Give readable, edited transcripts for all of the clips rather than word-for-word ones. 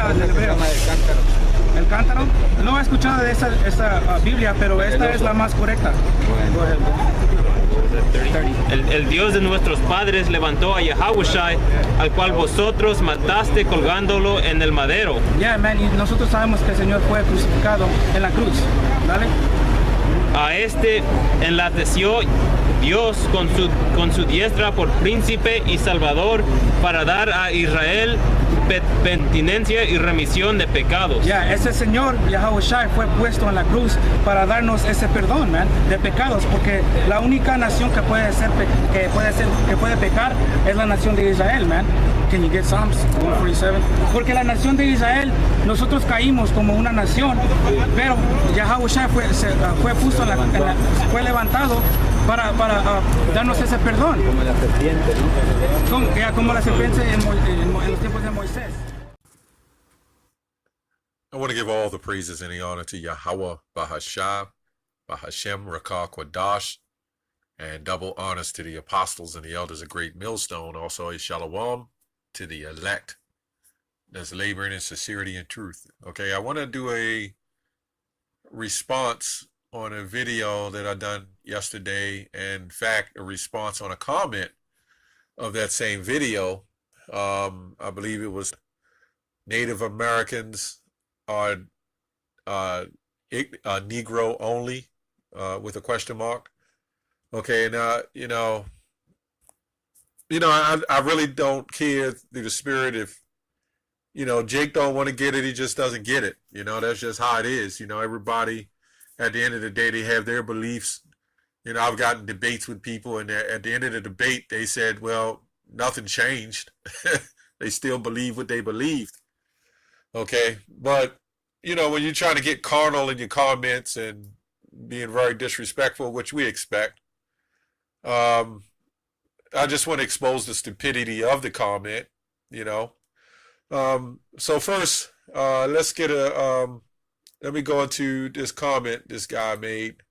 Biblia del hebreo. El cántaro. No he escuchado de esa Biblia, pero esta es la más correcta. El Dios de nuestros padres levantó a Yahushua, al cual vosotros mataste colgándolo en el madero. Yeah, man, y nosotros sabemos que el Señor fue crucificado en la cruz. Dale. A este enlateció Dios con su diestra por príncipe y salvador para dar a Israel penitencia y remisión de pecados. Ya, ese Señor, Yahushua, fue puesto en la cruz para darnos ese perdón, man, de pecados, porque la única nación que puede pecar es la nación de Israel, man. Can you get Psalms 147? Porque la nación de Israel, nosotros caímos como una nación, pero Yahushua fue puesto fue levantado para darnos ese perdón. Como la serpiente, ¿no? Como la serpiente en los tiempos de Moisés. I want to give all the praises and the honor to Yahweh, Bahashah, Bahashem, Rakah, Quadash, and double honors to the apostles and the elders of Great Millstone. Also a shalom to the elect that's laboring in sincerity and truth. Okay, I want to do a response on a video that I done yesterday, and in fact a response on a comment of that same video. I believe it was Native Americans are Negro only, with a question mark. Okay, now I really don't care through the spirit if Jake don't want to get it, he just doesn't get it. That's just how it is. Everybody at the end of the day, they have their beliefs. I've gotten debates with people, and at the end of the debate, they said, well, nothing changed. They still believe what they believed. Okay, but, when you're trying to get carnal in your comments and being very disrespectful, which we expect, I just want to expose the stupidity of the comment, So first, let's get let me go into this comment this guy made.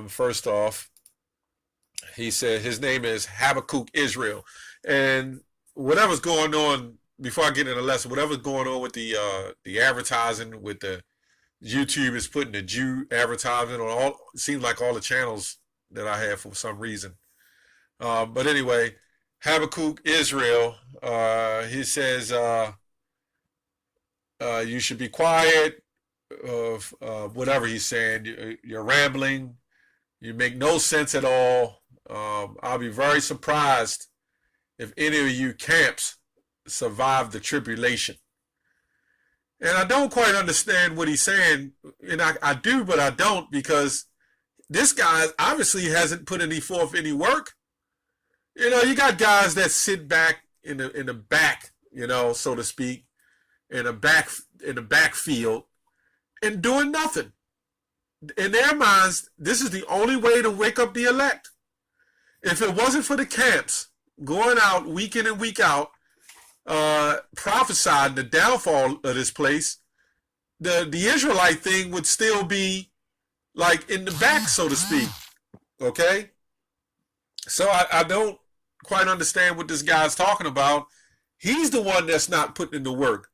First off, he said his name is Habakkuk Israel, and whatever's going on, before I get into the lesson, whatever's going on with the advertising, with the YouTube is putting the Jew advertisement on all, it seems like all the channels that I have for some reason. But anyway, Habakkuk Israel, he says, you should be quiet, whatever he's saying. You're rambling. You make no sense at all. I'll be very surprised if any of you camps survive the tribulation. And I don't quite understand what he's saying. And I do, but I don't, because this guy obviously hasn't put forth any work. You got guys that sit back in the back, so to speak, in the backfield and doing nothing. In their minds, this is the only way to wake up the elect. If it wasn't for the camps going out week in and week out, prophesying the downfall of this place, the Israelite thing would still be like in the back, so to speak. Okay? So I don't quite understand what this guy's talking about. He's the one that's not putting in the work.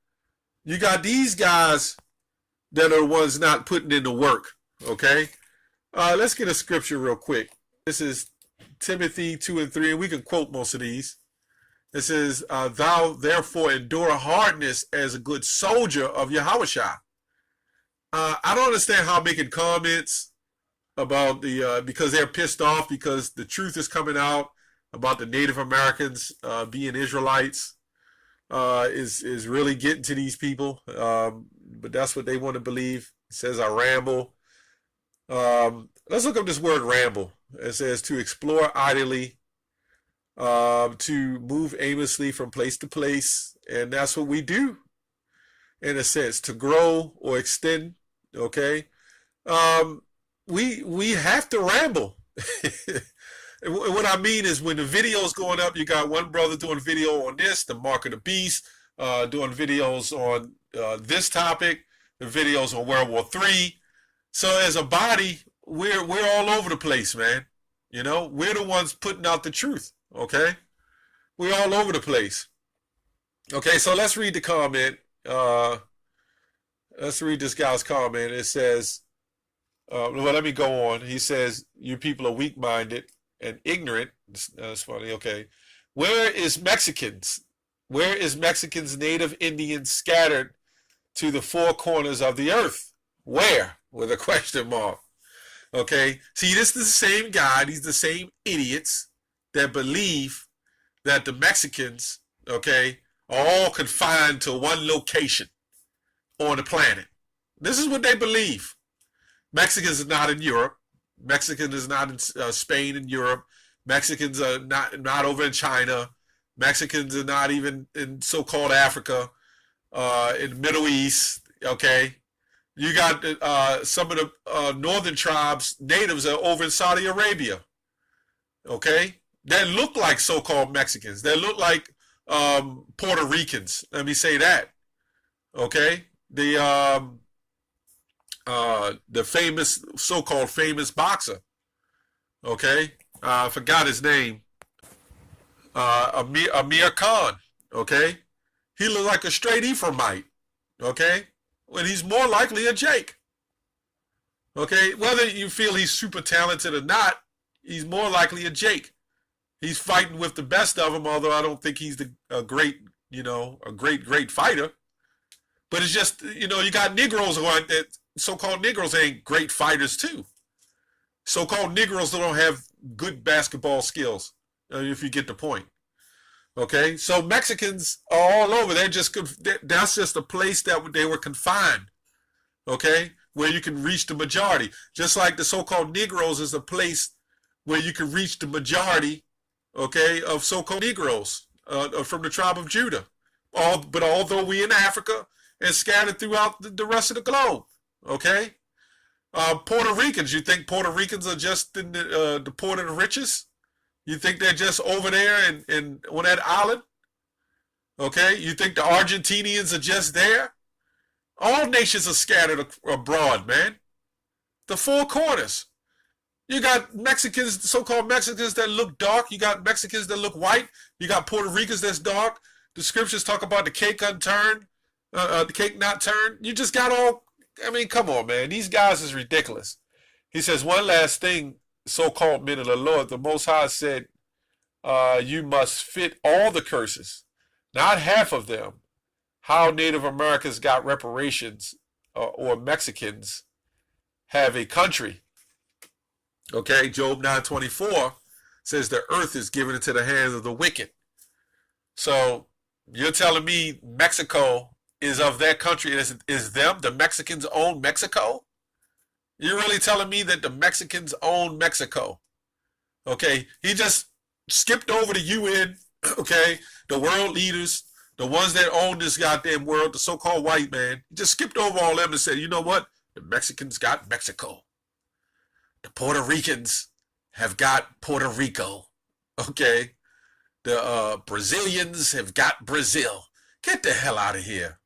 You got these guys that are the ones not putting in the work. Okay? Let's get a scripture real quick. This is Timothy 2 and 3, and we can quote most of these. It says, thou therefore endure hardness as a good soldier of Yahushua. I don't understand how making comments about because they're pissed off because the truth is coming out about the Native Americans being Israelites is really getting to these people. But that's what they want to believe. It says I ramble. Let's look up this word ramble. It says to explore idly, to move aimlessly from place to place, and that's what we do in a sense, to grow or extend. Okay, we have to ramble. What I mean is when the video's going up, you got one brother doing video on this, the mark of the beast, doing videos on this topic, the videos on World War III. So as a body, we're all over the place, man. We're the ones putting out the truth. Okay, we're all over the place. Okay, so let's read the comment. Let's read this guy's comment. It says, well, let me go on. He says, you people are weak-minded and ignorant. That's funny. Okay. Where is Mexicans? Where is Mexicans, native Indians scattered to the four corners of the earth? Where? With a question mark. Okay. See, this is the same guy. These are the same idiots that believe that the Mexicans, okay, are all confined to one location on the planet. This is what they believe. Mexicans are not in Europe. Mexicans is not in Spain and Europe. Mexicans are not over in China. Mexicans are not even in so-called Africa, in the Middle East. Okay, you got some of the northern tribes, natives are over in Saudi Arabia. Okay, that look like so-called Mexicans. They look like Puerto Ricans. Let me say that. Okay, the famous, so-called famous boxer. Okay, I forgot his name. Amir Khan. Okay, he looked like a straight Ephraimite. Okay, when he's more likely a Jake. Okay, whether you feel he's super talented or not, he's more likely a Jake. He's fighting with the best of them, although I don't think he's a great fighter. But it's just, you got Negroes like that. So-called Negroes ain't great fighters too. So-called Negroes don't have good basketball skills, if you get the point. Okay, so Mexicans are all over. That's just a place that they were confined. Okay, where you can reach the majority. Just like the so-called Negroes is a place where you can reach the majority, okay, of so-called Negroes from the tribe of Judah. But although we in Africa and scattered throughout the rest of the globe, okay. Puerto Ricans, you think Puerto Ricans are just in the port of the riches? You think they're just over there and on that island? Okay, you think the Argentinians are just there? All nations are scattered abroad, man. The four corners. You got Mexicans, so-called Mexicans that look dark. You got Mexicans that look white. You got Puerto Ricans that's dark. The scriptures talk about the cake unturned, the cake not turned. You just got all, I mean, come on, man. These guys is ridiculous. He says, one last thing, so-called men of the Lord. The Most High said, you must fit all the curses, not half of them. How Native Americans got reparations or Mexicans have a country. Okay, Job 9:24 says the earth is given into the hands of the wicked. So you're telling me Mexico is of that country, is them, the Mexicans own Mexico? You're really telling me that the Mexicans own Mexico? Okay, he just skipped over the UN, okay, the world leaders, the ones that own this goddamn world, the so-called white man. He just skipped over all them and said, you know what? The Mexicans got Mexico. The Puerto Ricans have got Puerto Rico. Okay, the Brazilians have got Brazil. Get the hell out of here.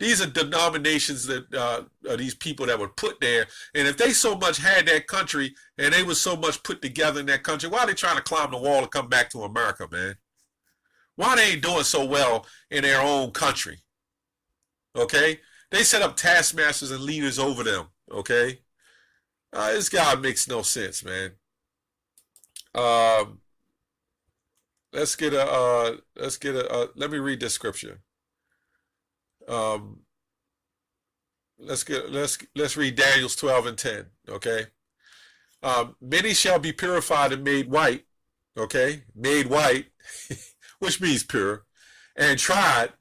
These are denominations that are these people that were put there. And if they so much had that country and they were so much put together in that country, why are they trying to climb the wall and come back to America, man? Why they ain't doing so well in their own country? Okay? They set up taskmasters and leaders over them. Okay? This guy makes no sense, man. Let me read this scripture. Let's read Daniel's 12:10. Okay. Many shall be purified and made white. Okay, made white, which means pure, and tried,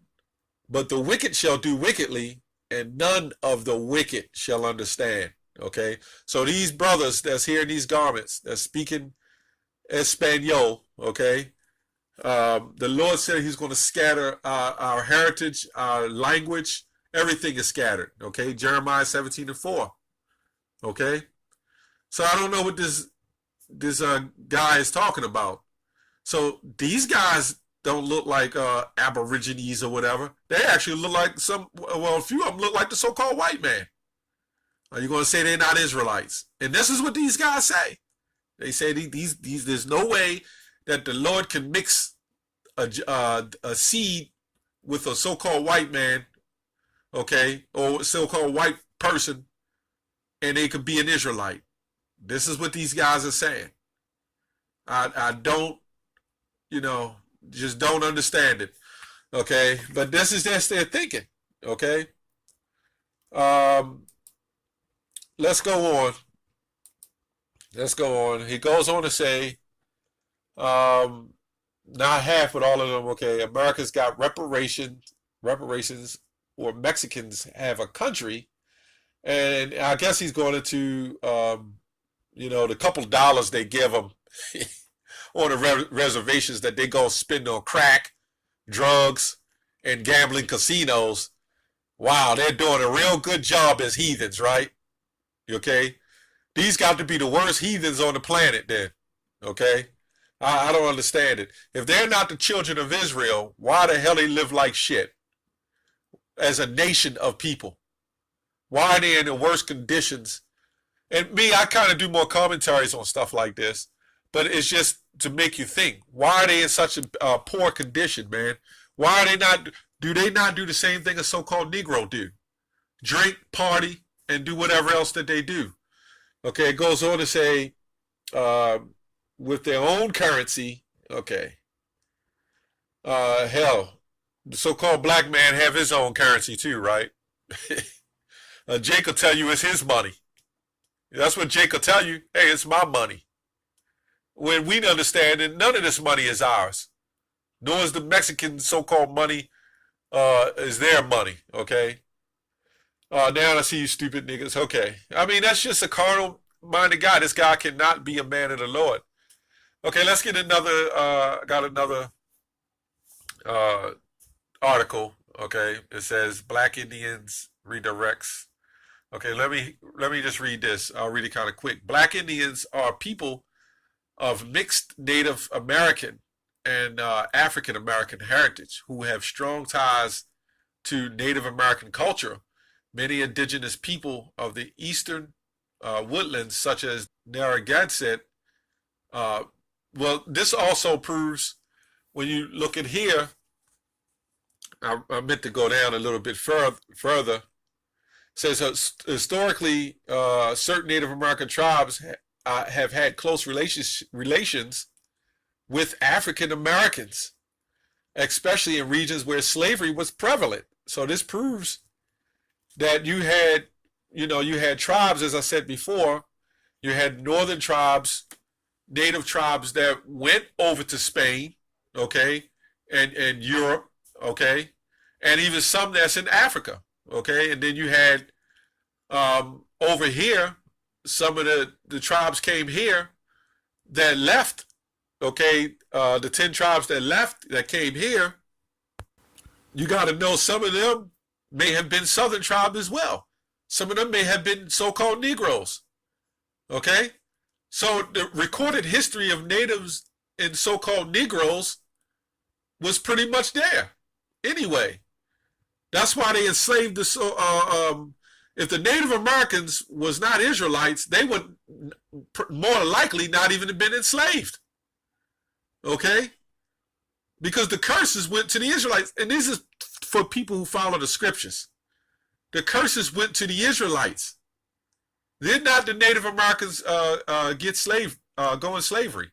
but the wicked shall do wickedly, and none of the wicked shall understand. Okay, so these brothers that's here in these garments, that's speaking Espanol, okay, the Lord said he's going to scatter our heritage, our language, everything is scattered. Okay, Jeremiah 17:4. Okay, so I don't know what this guy is talking about. So these guys don't look like Aborigines or whatever. They actually look like a few of them look like the so-called white man. Are you going to say they're not Israelites? And this is what these guys say. They say these there's no way that the Lord can mix a seed with a so-called white man, okay, or so-called white person, and they could be an Israelite. This is what these guys are saying. I don't, just don't understand it. Okay, but this is just their thinking. Okay. Let's go on. Let's go on. He goes on to say, not half, but all of them. Okay, America's got reparations, or Mexicans have a country, and I guess he's going into, the couple dollars they give them on the reservations that they go spend on crack, drugs, and gambling casinos. Wow, they're doing a real good job as heathens, right? Okay? These got to be the worst heathens on the planet then. Okay? I don't understand it. If they're not the children of Israel, why the hell they live like shit as a nation of people? Why are they in the worst conditions? And me, I kind of do more commentaries on stuff like this, but it's just to make you think. Why are they in such a poor condition, man? Why are they not? Do they not do the same thing a so-called Negro do? Drink, party, and do whatever else that they do. Okay, it goes on to say, with their own currency, okay. Hell, the so-called black man have his own currency too, right? Jake will tell you it's his money. That's what Jake will tell you. Hey, it's my money. When we understand that none of this money is ours, nor is the Mexican so-called money is their money, okay? Now I see you stupid niggas. Okay. I mean, that's just a carnal-minded guy. This guy cannot be a man of the Lord. Okay, let's get another, got another article, okay? It says, Black Indians redirects. Okay, let me just read this. I'll read it kind of quick. Black Indians are people of mixed Native American and African American heritage who have strong ties to Native American culture. Many indigenous people of the eastern woodlands, such as Narragansett, well, this also proves when you look at here, I meant to go down a little bit further. It says historically, certain Native American tribes have had close relations with African Americans, especially in regions where slavery was prevalent. So this proves that you had tribes, as I said before, you had northern tribes, native tribes that went over to Spain, okay, and Europe, okay, and even some that's in Africa, okay, and then you had over here, some of the tribes came here that left, okay, the 10 tribes that came here, you got to know some of them may have been Southern tribes as well. Some of them may have been so-called Negroes, okay? So the recorded history of natives and so-called Negroes was pretty much there. Anyway, that's why they enslaved the if the Native Americans was not Israelites, they would more likely not even have been enslaved. Okay? Because the curses went to the Israelites. And this is for people who follow the scriptures. The curses went to the Israelites. Did not the Native Americans go in slavery?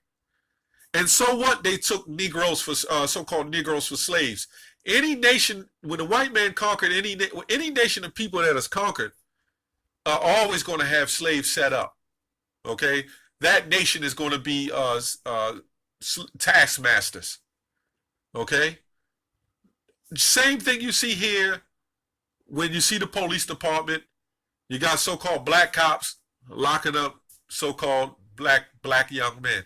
And so what? They took Negroes for so-called Negroes for slaves. Any nation, when the white man conquered any nation of people that is conquered, are always going to have slaves set up. Okay, that nation is going to be taskmasters. Okay, same thing you see here when you see the police department. You got so-called black cops locking up so-called black young men.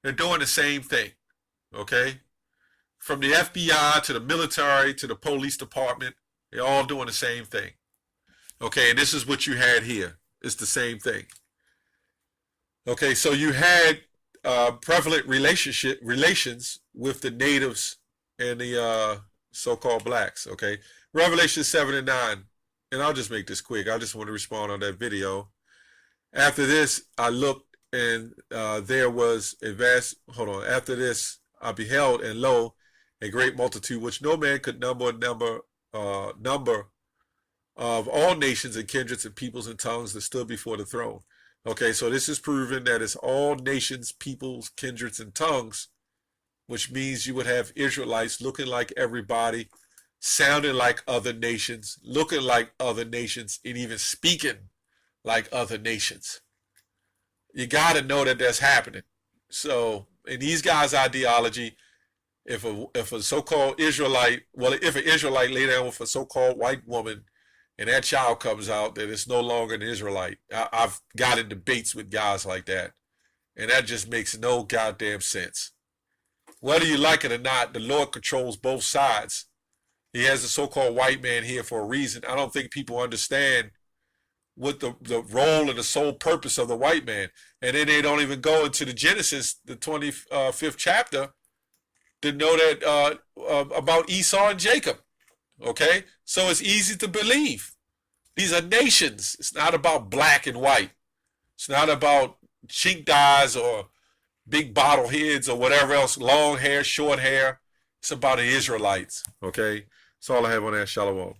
They're doing the same thing. Okay. From the FBI to the military to the police department, they're all doing the same thing. Okay, and this is what you had here. It's the same thing. Okay, so you had prevalent relations with the natives and the so-called blacks. Okay, Revelation 7 and 9. And I'll just make this quick. I just want to respond on that video. After this, I looked and there was a vast, hold on. After this, I beheld and lo, a great multitude, which no man could number of all nations and kindreds and peoples and tongues that stood before the throne. Okay, so this is proven that it's all nations, peoples, kindreds, and tongues, which means you would have Israelites looking like everybody, sounding like other nations, looking like other nations, and even speaking like other nations. You got to know that that's happening. So in these guys' ideology, if a so-called Israelite, well, if an Israelite lay down with a so-called white woman and that child comes out, that it's no longer an Israelite. I've got in debates with guys like that, and that just makes no goddamn sense. Whether you like it or not, the Lord controls both sides. He has a so-called white man here for a reason. I don't think people understand what the role and the sole purpose of the white man. And then they don't even go into the Genesis, the 25th chapter, to know that about Esau and Jacob. Okay? So it's easy to believe. These are nations. It's not about black and white. It's not about cheek dyes or big bottle heads or whatever else, long hair, short hair. It's about the Israelites. Okay? That's all I have on that. Shalom.